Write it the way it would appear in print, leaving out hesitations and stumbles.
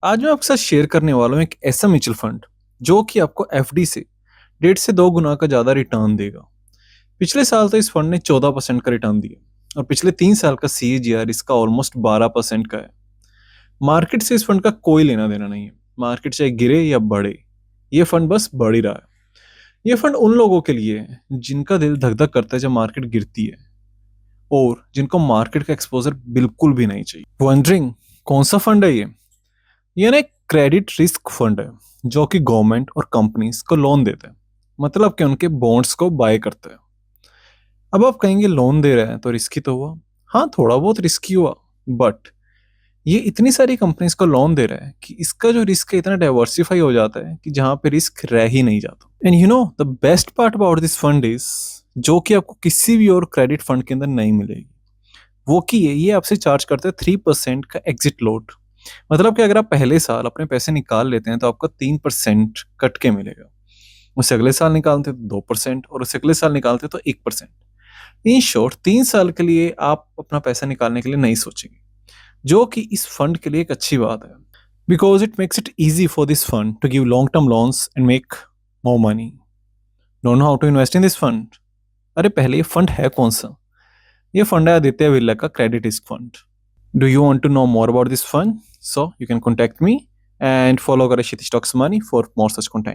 आज मैं आपके साथ शेयर करने वाला हूँ एक ऐसा म्यूचुअल फंड जो कि आपको एफडी से 1.5 से 2 गुना का ज़्यादा रिटर्न देगा। पिछले साल तो इस फंड ने 14% का रिटर्न दिया और पिछले 3 साल का सीएजीआर इसका ऑलमोस्ट 12% का है। मार्केट से इस फंड का कोई लेना देना नहीं है। मार्केट चाहे गिरे या बढ़े, ये फंड बस बढ़ ही रहा है। ये फंड उन लोगों के लिए है जिनका दिल धक धक करता है जब मार्केट गिरती है और जिनको मार्केट का एक्सपोजर बिल्कुल भी नहीं चाहिए। वंडरिंग कौन सा फंड है ये ना एक क्रेडिट रिस्क फंड है जो कि गवर्नमेंट और कंपनीज को लोन देते हैं, मतलब कि उनके बॉन्ड्स को बाय करते हैं। अब आप कहेंगे लोन दे रहे हैं तो रिस्की तो हुआ। हाँ, थोड़ा बहुत रिस्की हुआ, बट ये इतनी सारी कंपनीज को लोन दे रहा है कि इसका जो रिस्क है इतना डाइवर्सिफाई हो जाता है कि जहां पे रिस्क रह ही नहीं जाता। And you know the best part about this fund is, जो कि आपको किसी भी और क्रेडिट फंड के अंदर नहीं मिलेगी, वो कि ये आपसे चार्ज करते हैं 3% का एग्जिट लोड। मतलब कि अगर आप पहले साल अपने पैसे निकाल लेते हैं तो आपका 3% कट के मिलेगा। उससे अगले साल निकालते तो 2% और उससे अगले साल निकालते तो 1%। इन शॉर्ट 3 साल के लिए आप अपना पैसा निकालने के लिए नहीं सोचेंगे, जो कि इस फंड के लिए एक अच्छी बात है, because it makes it easy for this fund to give long term loans and make more money. Don't know how to invest in this fund? अरे पहले ये फंड है कौन सा? ये फंड है आदित्य बिरला का credit risk fund. Do you want to know more about this fund? So you can contact me and follow Garashiti Stocks Money for more such content.